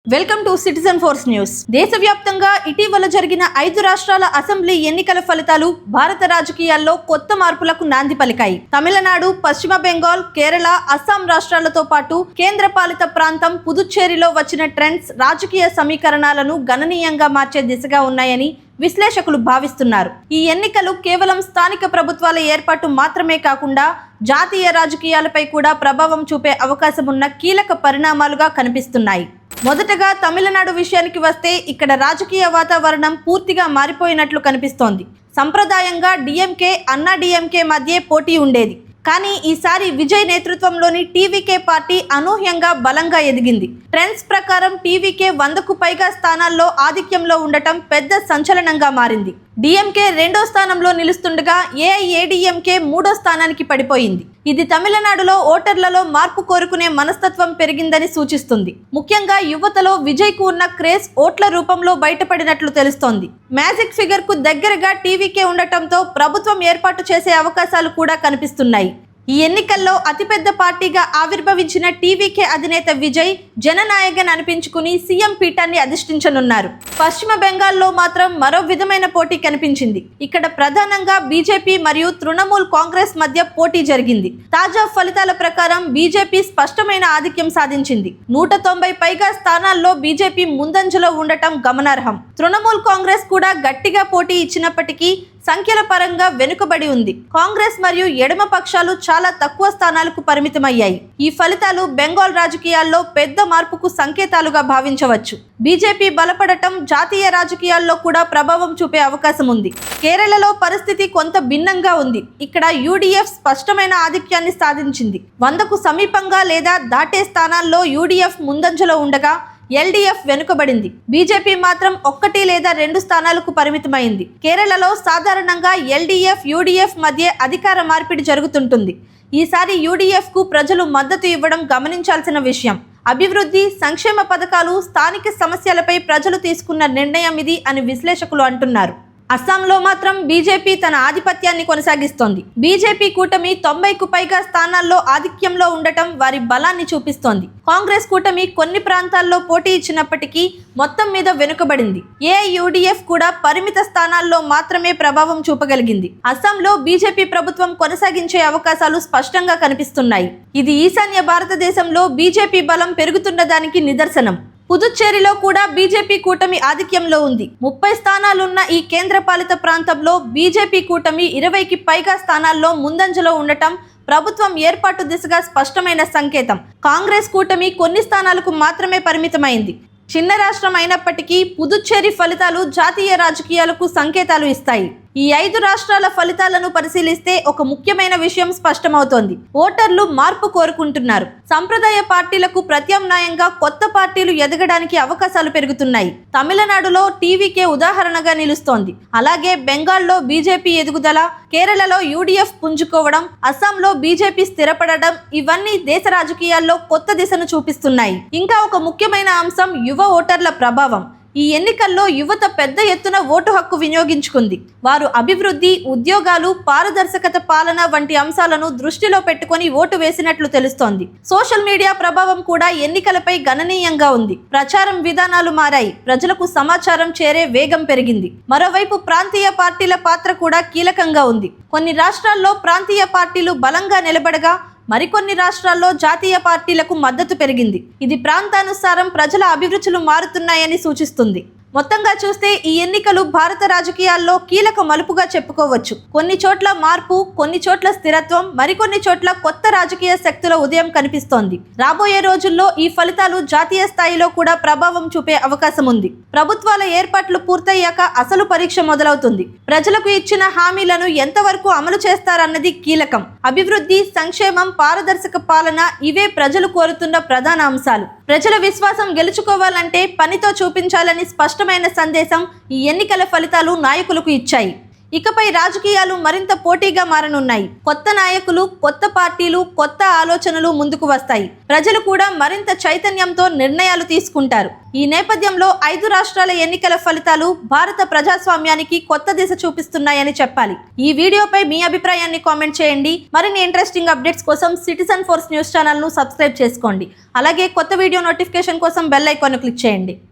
Welcome to citizen force news. దేశవ్యాప్తంగా ఇటీవల జరిగిన 5 రాష్ట్రాల అసెంబ్లీ ఎన్నికల ఫలితాలు భారత రాజకీయాల్లో కొత్త మార్పులకు నాంది పలికాయి. తమిళనాడు, పశ్చిమ బెంగాల్, కేరళ, అస్సాం రాష్ట్రాలతో పాటు కేంద్రపాలిత ప్రాంతం పుదుచ్చేరిలో వచ్చిన ట్రెండ్స్ రాజకీయ సమీకరణాలను గణనీయంగా మార్చే దిశగా ఉన్నాయని విశ్లేషకులు భావిస్తున్నారు. ఈ ఎన్నికలు కేవలం స్థానిక ప్రభుత్వాల ఏర్పాటు మాత్రమే కాకుండా జాతీయ రాజకీయాలపై కూడా ప్రభావం చూపే అవకాశం ఉన్న కీలక పరిణామాలుగా కనిపిస్తున్నాయి. మొదటగా తమిళనాడు విషయానికి వస్తే ఇక్కడ రాజకీయ వాతావరణం పూర్తిగా మారిపోయినట్లు కనిపిస్తోంది. సంప్రదాయంగా డిఎంకే, అన్నా డిఎంకే మధ్య పోటీ ఉండేది. కానీ ఈసారి విజయ్ నేతృత్వంలోని టీవీకే పార్టీ అనూహ్యంగా బలంగా ఎదిగింది. ట్రెండ్స్ ప్రకారం టీవీకే 100కు పైగా స్థానాల్లో ఆధిక్యంలో ఉండటం పెద్ద సంచలనంగా మారింది. డిఎంకే 2వ స్థానంలో నిలుస్తుండగా ఏఐఏడీఎంకే 3వ స్థానానికి పడిపోయింది. ఇది తమిళనాడులో ఓటర్లలో మార్పు కోరుకునే మనస్తత్వం పెరిగిందని సూచిస్తుంది. ముఖ్యంగా యువతలో విజయ్ కు ఉన్న క్రేజ్ ఓట్ల రూపంలో బయటపడినట్లు తెలుస్తోంది. మ్యాజిక్ ఫిగర్ కు దగ్గరగా టీవీకే ఉండటంతో ప్రభుత్వం ఏర్పాటు చేసే అవకాశాలు కూడా కనిపిస్తున్నాయి. ఈ ఎన్నికల్లో అతిపెద్ద పార్టీగా ఆవిర్భవించిన టీవీకే అధినేత విజయ్ జననాయకన్ అనిపించుకుని సీఎం పీఠాన్ని అధిష్ఠించనున్నారు. పశ్చిమ బెంగాల్లో మాత్రం మరో విధమైన పోటీ కనిపించింది. ఇక్కడ ప్రధానంగా బీజేపీ మరియు తృణమూల్ కాంగ్రెస్ మధ్య పోటీ జరిగింది. తాజా ఫలితాల ప్రకారం బీజేపీ స్పష్టమైన ఆధిక్యం సాధించింది. 190 పైగా స్థానాల్లో బీజేపీ ముందంజలో ఉండటం గమనార్హం. తృణమూల్ కాంగ్రెస్ కూడా గట్టిగా పోటీ ఇచ్చినప్పటికీ సంఖ్యల పరంగా వెనుకబడి ఉంది. కాంగ్రెస్ మరియు ఎడమ పక్షాలు చాలా తక్కువ స్థానాలకు పరిమితమయ్యాయి. ఈ ఫలితాలు బెంగాల్ రాజకీయాల్లో పెద్ద మార్పుకు సంకేతాలుగా భావించవచ్చు. బీజేపీ బలపడటం జాతీయ రాజకీయాల్లో కూడా ప్రభావం చూపే అవకాశం ఉంది. కేరళలో పరిస్థితి కొంత భిన్నంగా ఉంది. ఇక్కడ యూడీఎఫ్ స్పష్టమైన ఆధిక్యాన్ని సాధించింది. 100కు సమీపంగా లేదా దాటే స్థానాల్లో యూడీఎఫ్ ముందంజలో ఉండగా ఎల్డీఎఫ్ వెనుకబడింది. బీజేపీ మాత్రం 1 లేదా 2 స్థానాలకు పరిమితమైంది. కేరళలో సాధారణంగా ఎల్డీఎఫ్, యూడీఎఫ్ మధ్య అధికార మార్పిడి జరుగుతుంటుంది. ఈసారి యూడీఎఫ్ కు ప్రజలు మద్దతు ఇవ్వడం గమనించాల్సిన విషయం. అభివృద్ధి, సంక్షేమ పథకాలు, స్థానిక సమస్యలపై ప్రజలు తీసుకున్న నిర్ణయం ఇది అని విశ్లేషకులు అంటున్నారు. అస్సాంలో మాత్రం బీజేపీ తన ఆధిపత్యాన్ని కొనసాగిస్తోంది. బీజేపీ కూటమి 90కు పైగా స్థానాల్లో ఆధిక్యంలో ఉండటం వారి బలాన్ని చూపిస్తోంది. కాంగ్రెస్ కూటమి కొన్ని ప్రాంతాల్లో పోటీ ఇచ్చినప్పటికీ మొత్తం మీద వెనుకబడింది. ఏఐయూడీఎఫ్ కూడా పరిమిత స్థానాల్లో మాత్రమే ప్రభావం చూపగలిగింది. అస్సాంలో బీజేపీ ప్రభుత్వం కొనసాగించే అవకాశాలు స్పష్టంగా కనిపిస్తున్నాయి. ఇది ఈశాన్య భారతదేశంలో బీజేపీ బలం పెరుగుతున్నదానికి నిదర్శనం. పుదుచ్చేరిలో కూడా బీజేపీ కూటమి ఆధిక్యంలో ఉంది. 30 స్థానాలున్న ఈ కేంద్రపాలిత ప్రాంతంలో బీజేపీ కూటమి 20కి పైగా స్థానాల్లో ముందంజలో ఉండటం ప్రభుత్వం ఏర్పాటు దిశగా స్పష్టమైన సంకేతం. కాంగ్రెస్ కూటమి కొన్ని స్థానాలకు మాత్రమే పరిమితమైంది. చిన్న రాష్ట్రం అయినప్పటికీ పుదుచ్చేరి ఫలితాలు జాతీయ రాజకీయాలకు సంకేతాలు ఇస్తాయి. ఈ 5 రాష్ట్రాల ఫలితాలను పరిశీలిస్తే ఒక ముఖ్యమైన విషయం స్పష్టమవుతోంది. ఓటర్లు మార్పు కోరుకుంటున్నారు. సంప్రదాయ పార్టీలకు ప్రత్యామ్నాయంగా కొత్త పార్టీలు ఎదగడానికి అవకాశాలు పెరుగుతున్నాయి. తమిళనాడులో టీవీకే ఉదాహరణగా నిలుస్తోంది. అలాగే బెంగాల్లో బీజేపీ ఎదుగుదల, కేరళలో యూడీఎఫ్ పుంజుకోవడం, అస్సాంలో బీజేపీ స్థిరపడడం ఇవన్నీ దేశ రాజకీయాల్లో కొత్త దిశను చూపిస్తున్నాయి. ఇంకా ఒక ముఖ్యమైన అంశం యువ ఓటర్ల ప్రభావం. ఈ ఎన్నికల్లో యువత పెద్ద ఎత్తున ఓటు హక్కు వినియోగించుకుంది. వారు అభివృద్ధి, ఉద్యోగాలు, పారదర్శకత పాలన వంటి అంశాలను దృష్టిలో పెట్టుకొని ఓటు వేసినట్లు తెలుస్తోంది. సోషల్ మీడియా ప్రభావం కూడా ఎన్నికలపై గణనీయంగా ఉంది. ప్రచారం విధానాలు మారాయి. ప్రజలకు సమాచారం చేరే వేగం పెరిగింది. మరోవైపు ప్రాంతీయ పార్టీల పాత్ర కూడా కీలకంగా ఉంది. కొన్ని రాష్ట్రాల్లో ప్రాంతీయ పార్టీలు బలంగా నిలబడగా మరికొన్ని రాష్ట్రాల్లో జాతీయ పార్టీలకు మద్దతు పెరిగింది. ఇది ప్రాంతానుసారం ప్రజల అభిరుచులు మారుతున్నాయని సూచిస్తుంది. మొత్తంగా చూస్తే ఈ ఎన్నికలు భారత రాజకీయాల్లో కీలక మలుపుగా చెప్పుకోవచ్చు. కొన్ని చోట్ల మార్పు, కొన్ని చోట్ల స్థిరత్వం, మరికొన్ని చోట్ల కొత్త రాజకీయ శక్తుల ఉదయం కనిపిస్తోంది. రాబోయే రోజుల్లో ఈ ఫలితాలు జాతీయ స్థాయిలో కూడా ప్రభావం చూపే అవకాశం ఉంది. ప్రభుత్వాల ఏర్పాట్లు పూర్తయ్యాక అసలు పరీక్ష మొదలవుతుంది. ప్రజలకు ఇచ్చిన హామీలను ఎంతవరకు అమలు చేస్తారన్నది కీలకం. అభివృద్ధి, సంక్షేమం, పారదర్శక పాలన ఇవే ప్రజలు కోరుతున్న ప్రధాన అంశాలు. ప్రజల విశ్వాసం గెలుచుకోవాలంటే పనితో చూపించాలని స్పష్టమైన సందేశం ఈ ఎన్నికల ఫలితాలు నాయకులకు ఇచ్చాయి. ఇకపై రాజకీయాలు మరింత పోటీగా మారనున్నాయి. కొత్త నాయకులు, కొత్త పార్టీలు, కొత్త ఆలోచనలు ముందుకు వస్తాయి. ప్రజలు కూడా మరింత చైతన్యంతో నిర్ణయాలు తీసుకుంటారు. ఈ నేపథ్యంలో 5 రాష్ట్రాల ఎన్నికల ఫలితాలు భారత ప్రజాస్వామ్యానికి కొత్త దిశ చూపిస్తున్నాయని చెప్పాలి. ఈ వీడియోపై మీ అభిప్రాయాన్ని కామెంట్ చేయండి. మరిన్ని ఇంట్రెస్టింగ్ అప్డేట్స్ కోసం సిటిజన్ ఫోర్స్ న్యూస్ ఛానల్ను సబ్స్క్రైబ్ చేసుకోండి. అలాగే కొత్త వీడియో నోటిఫికేషన్ కోసం బెల్ ఐకాన్ను క్లిక్ చేయండి.